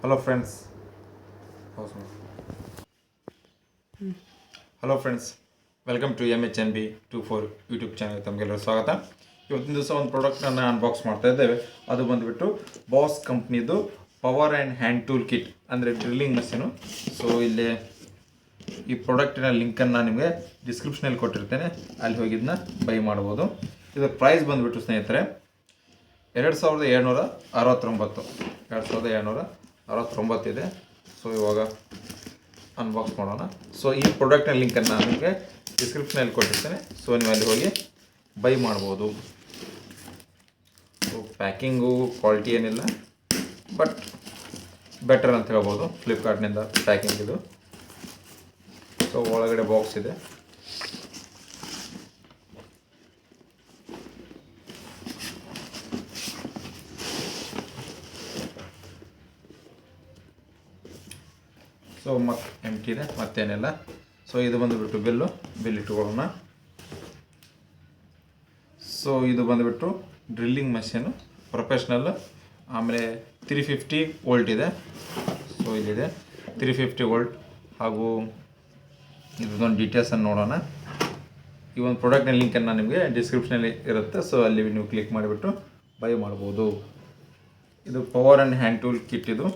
Hello friends hello friends welcome to MHNB24 YouTube channel. ತಮಗೆಲ್ಲರೂ ಸ್ವಾಗತ. ಇವತ್ತಿನ ದಿವಸ ಒಂದು ಪ್ರಾಡಕ್ಟನ್ನು ಅನ್ಬಾಕ್ಸ್ ಮಾಡ್ತಾ ಇದ್ದೇವೆ. ಅದು ಬಂದುಬಿಟ್ಟು ಬಾಸ್ ಕಂಪ್ನಿದು power and hand tool kit, ಅಂದರೆ ಡ್ರಿಲ್ಲಿಂಗ್ ಮಷೀನು. ಸೊ ಇಲ್ಲಿ ಈ ಪ್ರಾಡಕ್ಟಿನ ಲಿಂಕನ್ನು ನಿಮಗೆ ಡಿಸ್ಕ್ರಿಪ್ಷನಲ್ಲಿ ಕೊಟ್ಟಿರ್ತೇನೆ, ಅಲ್ಲಿ ಹೋಗಿದ್ದನ್ನ ಬೈ ಮಾಡ್ಬೋದು. ಇದರ ಪ್ರೈಸ್ ಬಂದುಬಿಟ್ಟು ಸ್ನೇಹಿತರೆ 2769 ಇದೆ. ಸೊ ಇವಾಗ ಅನ್ಬಾಕ್ಸ್ ಮಾಡೋಣ. ಸೊ ಈ ಪ್ರಾಡಕ್ಟ್ನ ಲಿಂಕನ್ನು ನಿಮಗೆ ಡಿಸ್ಕ್ರಿಪ್ಷನಲ್ಲಿ ಕೊಟ್ಟಿರ್ತೇನೆ, ಸೊ ನೀವು ಅಲ್ಲಿ ಹೋಗಿ ಬೈ ಮಾಡ್ಬೋದು. ಸೊ ಪ್ಯಾಕಿಂಗು ಕ್ವಾಲಿಟಿ ಏನಿಲ್ಲ, ಬಟ್ ಬೆಟರ್ ಅಂತ ಹೇಳ್ಬೋದು ಫ್ಲಿಪ್ಕಾರ್ಟ್ನಿಂದ ಪ್ಯಾಕಿಂಗ್ ಇದು. ಸೊ ಒಳಗಡೆ ಬಾಕ್ಸ್ ಇದೆ. ಸೊ ಮತ್ತೆ ಎಂಟಿ ಇದೆ, ಮತ್ತೇನಿಲ್ಲ. ಸೊ ಇದು ಬಂದುಬಿಟ್ಟು ಬಿಲ್ ಇಟ್ಕೊಳ್ಳೋಣ. ಸೊ ಇದು ಬಂದುಬಿಟ್ಟು ಡ್ರಿಲ್ಲಿಂಗ್ ಮಷೀನು ಪ್ರೊಫೆಷ್ನಲ್. ಆಮೇಲೆ 350 ವೋಲ್ಟ್ ಇದೆ. ಸೊ ಇಲ್ಲಿದೆ 350 ವೋಲ್ಟ್. ಹಾಗೂ ಇದೊಂದು ಡೀಟೇಲ್ಸನ್ನು ನೋಡೋಣ. ಈ ಒಂದು ಪ್ರಾಡಕ್ಟ್ನ ಲಿಂಕನ್ನು ನಿಮಗೆ ಡಿಸ್ಕ್ರಿಪ್ಷನಲ್ಲಿ ಇರುತ್ತೆ, ಸೊ ಅಲ್ಲಿ ನೀವು ಕ್ಲಿಕ್ ಮಾಡಿಬಿಟ್ಟು ಬೈ ಮಾಡ್ಬೋದು. ಇದು power and hand tool kit ಇದು.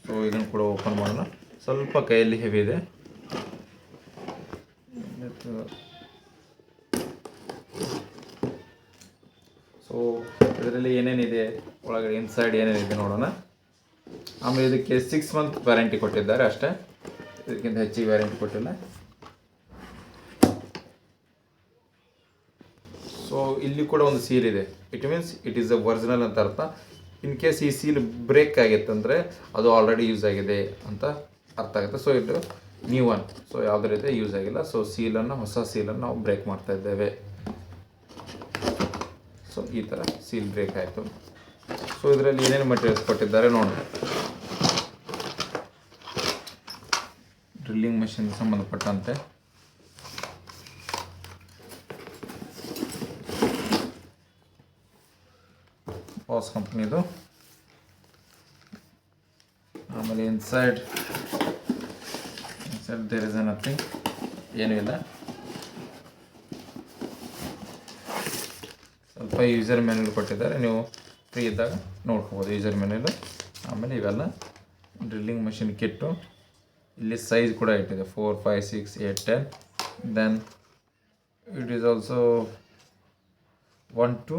ಸೊ ಇದನ್ನು ಕೂಡ ಓಪನ್ ಮಾಡೋಣ. ಸ್ವಲ್ಪ ಕೈಯಲ್ಲಿ ಹೆವಿ ಇದೆ. ಸೊ ಇದರಲ್ಲಿ ಏನೇನಿದೆ, ಒಳಗಡೆ ಇನ್ಸೈಡ್ ಏನೇನಿದೆ ನೋಡೋಣ. ಆಮೇಲೆ ಇದಕ್ಕೆ 6 ಮಂತ್ ವ್ಯಾರಂಟಿ ಕೊಟ್ಟಿದ್ದಾರೆ ಅಷ್ಟೇ, ಇದಕ್ಕಿಂತ ಹೆಚ್ಚಿಗೆ ವ್ಯಾರಂಟಿ ಕೊಟ್ಟಿಲ್ಲ. ಸೊ ಇಲ್ಲಿ ಕೂಡ ಒಂದು ಸೀಲ್ ಇದೆ. It means it is a original ಅಂತ ಅರ್ಥ. ಇನ್ ಕೇಸ್ ಈ ಸೀಲ್ ಬ್ರೇಕ್ ಆಗಿತ್ತಂದರೆ ಅದು ಆಲ್ರೆಡಿ ಯೂಸ್ ಆಗಿದೆ ಅಂತ ಅರ್ಥ ಆಗುತ್ತೆ. ಸೊ ಇದು ನ್ಯೂ ಒನ್, ಸೊ ಯಾವುದೇ ರೀತಿ ಯೂಸ್ ಆಗಿಲ್ಲ. ಸೊ ಹೊಸ ಸೀಲನ್ನು ನಾವು ಬ್ರೇಕ್ ಮಾಡ್ತಾ ಇದ್ದೇವೆ. ಸೊ ಈ ಥರ ಸೀಲ್ ಬ್ರೇಕ್ ಆಯಿತು. ಸೊ ಇದರಲ್ಲಿ ಏನೇನು ಮಟೀರಿಯಲ್ಸ್ ಕೊಟ್ಟಿದ್ದಾರೆ ನೋಡೋಣ. ಡ್ರಿಲ್ಲಿಂಗ್ ಮಷೀನ್ ಸಂಬಂಧಪಟ್ಟಂತೆ ಬಾಸ್ ಕಂಪ್ನಿದು. ಆಮೇಲೆ ಇನ್ಸೈಡ್ ದೇರ್ ಇಸ್ ನಥಿಂಗ್, ಏನೂ ಇಲ್ಲ. ಸ್ವಲ್ಪ ಯೂಸರ್ ಮ್ಯಾನ್ಯಲ್ ಕೊಟ್ಟಿದ್ದಾರೆ, ನೀವು ಫ್ರೀ ಇದ್ದಾಗ ನೋಡ್ಕೋಬೋದು ಯೂಸರ್ ಮ್ಯಾನ್ಯಲ್. ಆಮೇಲೆ ಇವೆಲ್ಲ ಡ್ರಿಲ್ಲಿಂಗ್ ಮಷಿನ್ ಕಿಟ್ಟು. ಇಲ್ಲಿ ಸೈಜ್ ಕೂಡ ಇಟ್ಟಿದೆ 4, 5, 6, 8, 10. Then it is also 1 to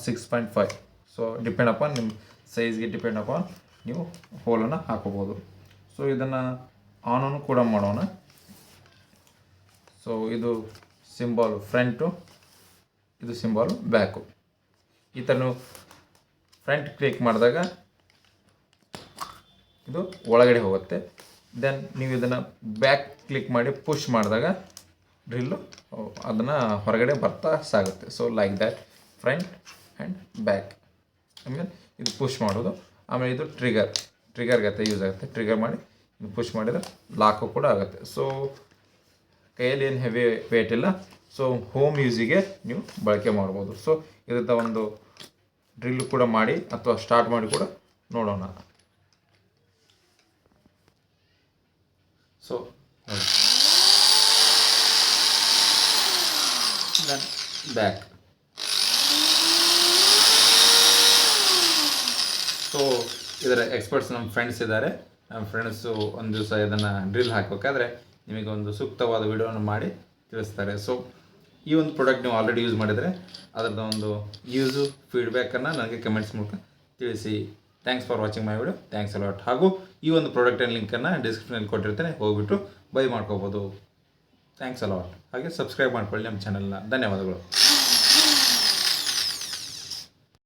6.5. So depend upon ನಿಮ್ಮ ಸೈಜ್ಗೆ ಡಿಪೆಂಡ್ ಅಪಾನ್ ನೀವು ಹೋಲನ್ನು ಹಾಕೋಬೋದು. ಸೊ ಇದನ್ನು ಆನನ್ನು ಕೂಡ ಮಾಡೋಣ. ಸೊ ಇದು ಸಿಂಬಾಲು ಫ್ರಂಟು, ಇದು ಸಿಂಬಾಲು ಬ್ಯಾಕು. ಈ ಥರ ನೀವು ಫ್ರಂಟ್ ಕ್ಲಿಕ್ ಮಾಡಿದಾಗ ಇದು ಒಳಗಡೆ ಹೋಗುತ್ತೆ. ದೆನ್ ನೀವು ಇದನ್ನು ಬ್ಯಾಕ್ ಕ್ಲಿಕ್ ಮಾಡಿ ಪುಷ್ ಮಾಡಿದಾಗ ಡ್ರಿಲ್ಲು ಅದನ್ನು ಹೊರಗಡೆ ಬರ್ತಾ ಸಾಗುತ್ತೆ. So like that, front and back. ಆಮೇಲೆ ಇದು ಪುಷ್ ಮಾಡೋದು. ಆಮೇಲೆ ಇದು ಟ್ರಿಗರ್ಗತ್ತೆ ಯೂಸ್ ಆಗುತ್ತೆ. ಟ್ರಿಗರ್ ಮಾಡಿ ಇದು ಪುಷ್ ಮಾಡಿದರೆ ಲಾಕು ಕೂಡ ಆಗುತ್ತೆ. ಸೊ ಕೈಯಲ್ಲಿ ಏನು ಹೆವಿ ವೇಟ್ ಇಲ್ಲ. ಸೊ ಹೋಮ್ ಯೂಸಿಗೆ ನೀವು ಬಳಕೆ ಮಾಡ್ಬೋದು. ಸೊ ಇದರಿಂದ ಒಂದು ಡ್ರಿಲ್ ಕೂಡ ಮಾಡಿ ಅಥವಾ ಸ್ಟಾರ್ಟ್ ಮಾಡಿ ಕೂಡ ನೋಡೋಣ. So back. ಸೊ ಇದರ ಎಕ್ಸ್ಪರ್ಟ್ಸ್ ನಮ್ಮ ಫ್ರೆಂಡ್ಸ್ ಇದ್ದಾರೆ. ನಮ್ಮ ಫ್ರೆಂಡ್ಸು ಒಂದು ದಿವಸ ಇದನ್ನು ಡ್ರಿಲ್ ಹಾಕಬೇಕಾದ್ರೆ ನಿಮಗೆ ಒಂದು ಸೂಕ್ತವಾದ ವಿಡಿಯೋವನ್ನು ಮಾಡಿ ತಿಳಿಸ್ತಾರೆ. ಸೊ ಈ ಒಂದು ಪ್ರಾಡಕ್ಟ್ ನೀವು ಆಲ್ರೆಡಿ ಯೂಸ್ ಮಾಡಿದರೆ ಅದರದ್ದು ಒಂದು ಯೂಸು ಫೀಡ್ಬ್ಯಾಕನ್ನು ನನಗೆ ಕಮೆಂಟ್ಸ್ ಮೂಲಕ ತಿಳಿಸಿ. Thanks for watching my video. Thanks a lot. ಹಾಗೂ ಈ ಒಂದು ಪ್ರಾಡಕ್ಟಿನ ಲಿಂಕನ್ನು ಡಿಸ್ಕ್ರಿಪ್ಷನಲ್ಲಿ ಕೊಟ್ಟಿರ್ತೇನೆ, ಹೋಗಿಬಿಟ್ಟು ಬೈ ಮಾಡ್ಕೋಬೋದು. Thanks a lot. ಹಾಗೆ ಸಬ್ಸ್ಕ್ರೈಬ್ ಮಾಡ್ಕೊಳ್ಳಿ ನಮ್ಮ ಚಾನಲ್ನ. ಧನ್ಯವಾದಗಳು.